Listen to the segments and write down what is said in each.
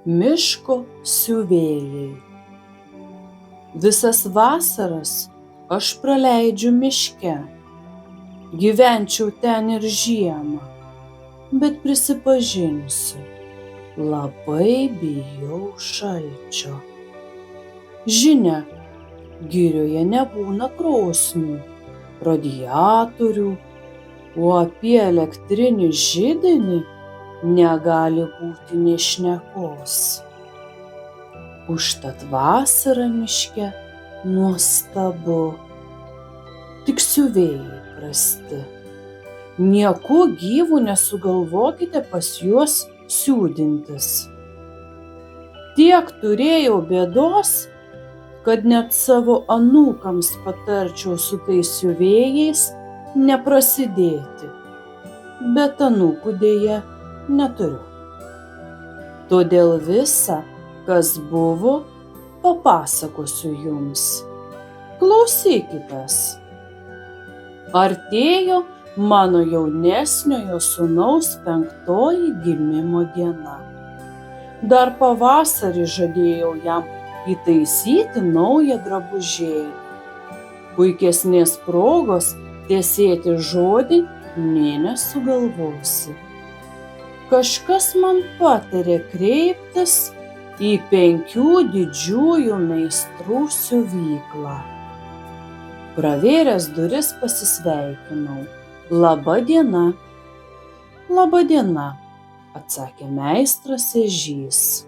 Miško siuvėjai. Visas vasaras aš praleidžiu miške. Gyvenčiau ten ir žiemą, bet prisipažinsiu, labai bijau šalčio. Žinia, girioje nebūna krosnių, radiatorių, o apie elektrinį židinį negali būti nė šnekos. Užtat vasara miške nuostabu. Tik siuvėjai prasti. Nieko gyvo nesugalvokite pas juos siūdintis. Tiek turėjau bėdos, kad net savo anūkams patarčiau su tais siuvėjais neprasidėti. Bet anūkų deja neturiu. Todėl visa, kas buvo, papasakosiu jums. Klausykitės. Artėjo mano jaunesniojo sūnaus 5. gimimo diena. Dar pavasarį žadėjau jam įtaisyti naują drabužėlį. Puikesnės progos tesėti žodį nė nesugalvosi. Kažkas man patarė kreiptis į 5 didžiųjų meistrų siuvyklą. Pravėręs duris pasisveikinau. Laba diena. Laba diena, atsakė meistras Ežys.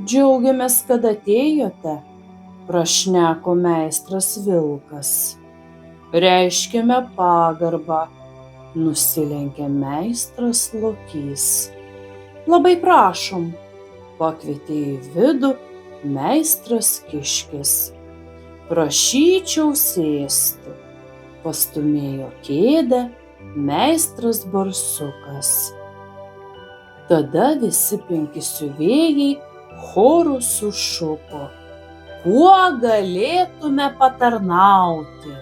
Džiaugiamės, kad atėjote, prašneko meistras Vilkas. Reiškiame pagarbą, nusilenkė meistras Lokys. Labai prašom, pakvietė į vidų meistras Kiškis. Prašyčiau sėsti, pastumėjo kėdę meistras Barsukas. Tada visi 5 siuvėjai choru sušuko: kuo galėtume patarnauti?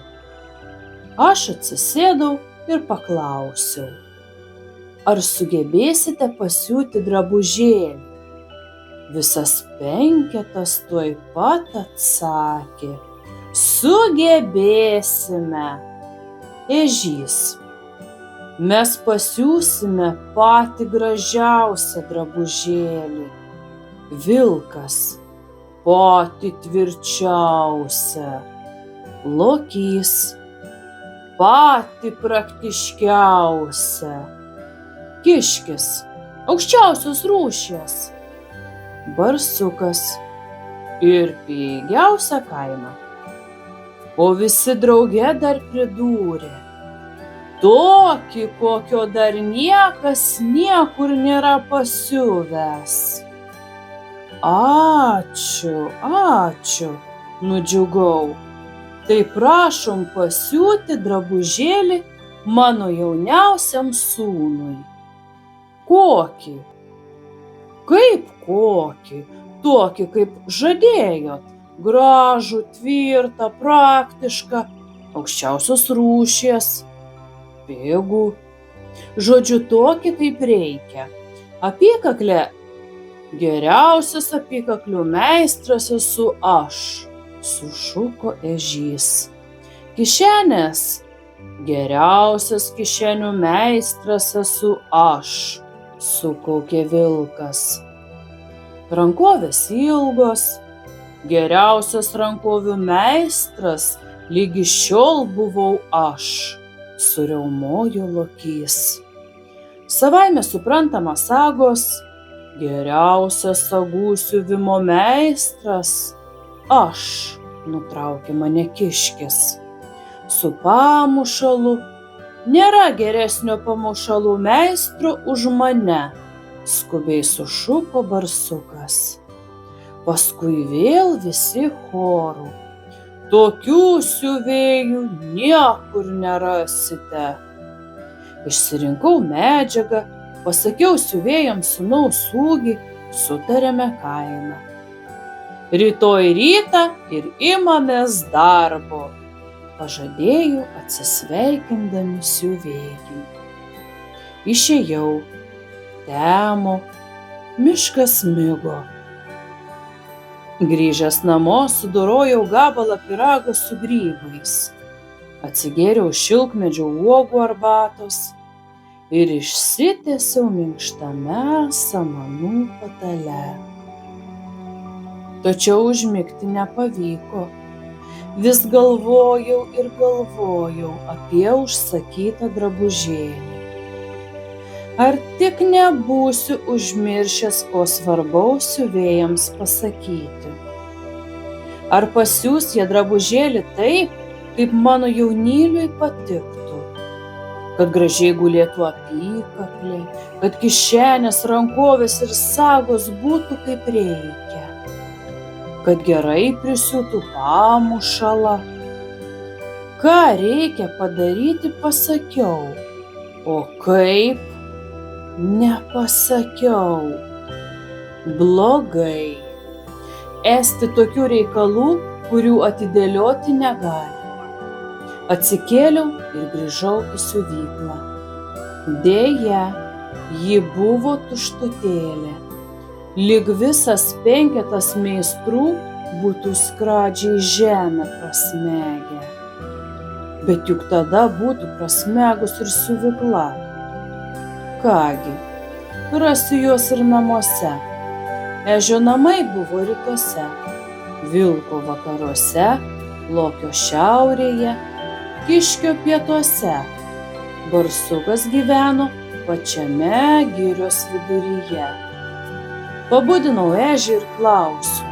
Aš atsisėdau ir paklausiau: ar sugebėsite pasiūti drabužėlį? Visas 5 tuoj pat atsakė: sugebėsime. Ežys: mes pasiūsime patį gražiausią drabužėlį. Vilkas: patį tvirčiausią. Lokys: patį praktiškiausią. Kiškis: aukščiausios rūšies. Barsukas: ir pigiausia kaina. O visi drauge dar pridūrė: tokį, kokio dar niekas niekur nėra pasiuvęs. Ačiū, nudžiugau. Tai prašom pasiūti drabužėlį mano jauniausiam sūnui. Kokį? Kaip kokį? Tokį, kaip žadėjot. Gražų, tvirtą, praktišką, aukščiausios rūšies, pigų. Žodžiu, tokį, kaip reikia. Apykaklė. Geriausias apykaklių meistras esu aš, sušuko Ežys. Kišenės. Geriausias kišenių meistras esu aš, sukaukė Vilkas. Rankovės ilgos. Geriausias rankovių meistras lygi šiol buvau aš, suriaumojo Lokys. Savaime suprantama sagos. Geriausias sagų siuvimo meistras aš, nutraukė mane Kiškis. Su pamušalu. Nėra geresnio pamušalų meistro už mane, skubiai sušuko Barsukas. Paskui vėl visi choru: tokių siuvėjų niekur nerasite. Išsirinkau medžiagą, pasakiau siuvėjams sūnaus ūgį, sutarėme kainą. Rytoj rytą ir imamės darbo, pažadėjau atsisveikindami siuvėjai. Išėjau, temo, miškas migo. Grįžęs namo sudorojau gabalą pyrago su grybais, atsigėriau šilkmedžio uogų arbatos ir išsitiesiau minkštame samanų patale. Tačiau užmigti nepavyko. Vis galvojau ir galvojau apie užsakytą drabužėlį. Ar tik nebūsiu užmiršęs, ko svarbaus siuvėjams pasakyti? Ar pasiūs jie drabužėlį taip, kaip mano jaunyliui patiktų? Kad gražiai gulėtų apykaklė, kad kišenės, rankovės ir sagos būtų kaip reikia, kad gerai prisiūtų pamušalą. Ką reikia padaryti, pasakiau, o kaip nepasakiau. Blogai. Esti tokių reikalų, kurių atidėlioti negalima. Atsikėliau ir grįžau į siuvyklą. Deja, ji buvo tuštutėlė. Lyg visas 5 meistrų būtų skradžiai žemę prasmegę. Bet juk tada būtų prasmegus ir siuvykla. Kągi, rasiu juos ir namuose. Ežio namai buvo rytuose, vilko vakaruose, lokio šiaurėje, kiškio pietuose. Barsukas gyveno pačiame girios viduryje. Pabudinau ežį ir klausiu,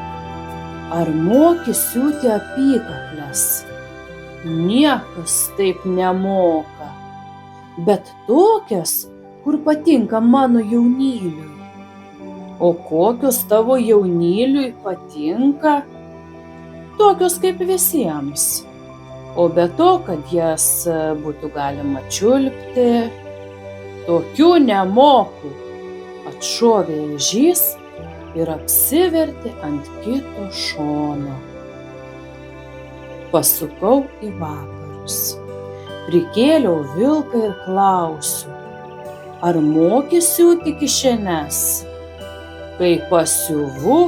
ar moki siūti apykakles? Niekas taip nemoka, bet tokias, kur patinka mano jaunyliui. O kokios tavo jaunyliui patinka? Tokios kaip visiems. O be to, kad jas būtų galima čiulpti, tokių nemoku. Atšovė ežys ir apsivertė ant kito šono. Pasukau į vakarus. Prikėliau vilką ir klausiu, ar moki siūti kišenes? Kai pasiuvu,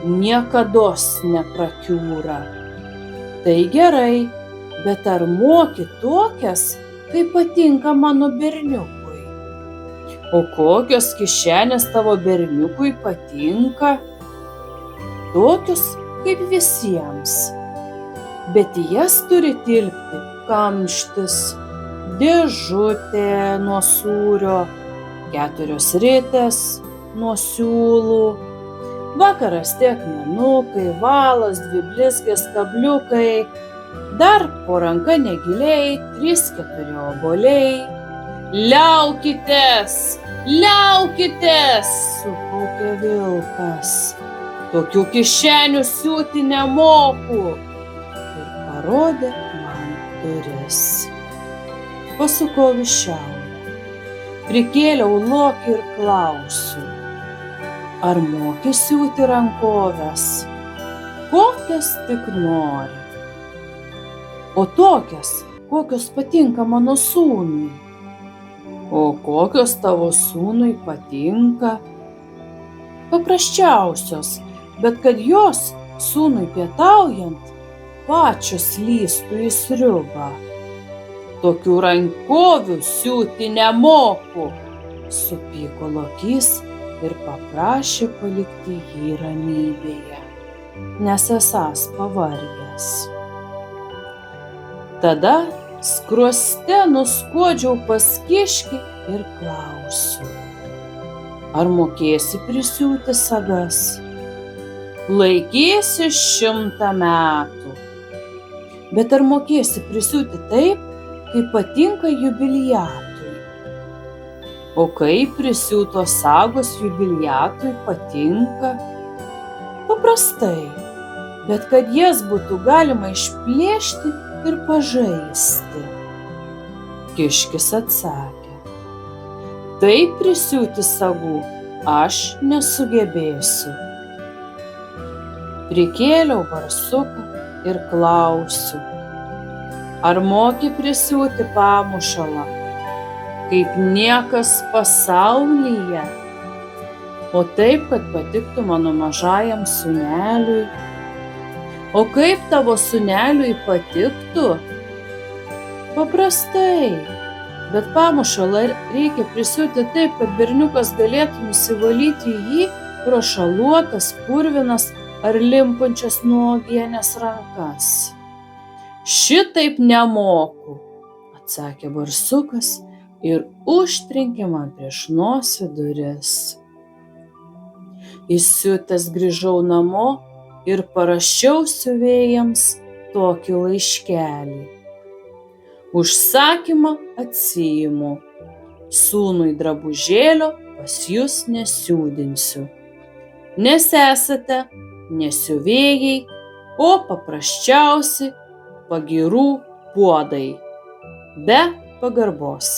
niekados neprakiūra. Tai gerai, bet ar moki tokias, kaip patinka mano berniukui? O kokios kišenės tavo berniukui patinka? Tokios kaip visiems. Bet į jas turi tilpti kamštis, dėžutė nuo sūrio, 4 ritės nuo siūlų, vakaras akmenukai, valas, 2 blizgės kabliukai, dar po ranka negiliai, 3-4 obuoliai. Liaukitės, liaukitės, sukaukė vilkas. Tokių kišenių siūti nemoku. Ir parodė man duris. Pasukau į šiaurę. Prikėliau lokį ir klausiu, ar moki siūti rankoves? Kokias tik nori. O tokias, kokios patinka mano sūnui. O kokios tavo sūnui patinka? Paprasčiausios, bet kad jos sūnui pietaujant pačios lįstų į sriubą. Tokių rankovių siūti nemoku, supyko lokys ir paprašė palikti jį ramybėje, nes esąs pavargęs. Tada skruoste nuskuodžiau pas kiškį ir klausiu, ar mokėsi prisiūti sagas? Laikysi 100 metų. Bet ar mokėsi prisiūti taip, kaip patinka jubiliatui? O kaip prisiūtos sagos jubiliatui patinka? Paprastai, bet kad jas būtų galima išplėšti ir pažaisti. Kiškis atsakė, taip prisiūti sagų aš nesugebėsiu. Prikėliau barsuką ir klausiu, ar moki prisiūti pamušalą, kaip niekas pasaulyje? o taip, kad patiktų mano mažajam sūneliui. O kaip tavo sūneliui patiktų? Paprastai, bet pamušalą reikia prisiūti taip, kad berniukas galėtų nusivalyti jį pro šaluotas, purvinas ar limpančias nuo uogienės rankas. Šitaip nemoku, atsakė barsukas ir užtrenkė man prieš nosį duris. Įsiutęs grįžau namo ir parašiau siuvėjams tokį laiškelį. Užsakymą atsiimu. Sūnui drabužėlio pas jus nesiūdinsiu, nes esate ne siuvėjai, o paprasčiausi pagyrų puodai, be pagarbos.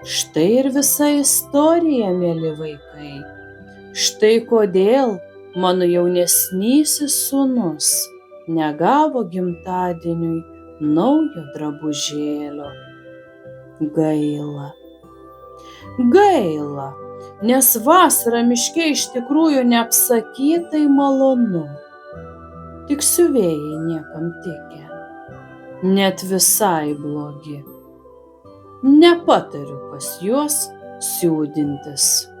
Štai ir visa istorija, mieli vaikai. Štai kodėl mano jaunesnysis sūnus negavo gimtadieniui naujo drabužėlio. Gaila. Gaila, nes vasara miške iš tikrųjų neapsakytai malonu. Tik siuvėjai niekam tikę, net visai blogi. Nepatariu pas juos siūdintis.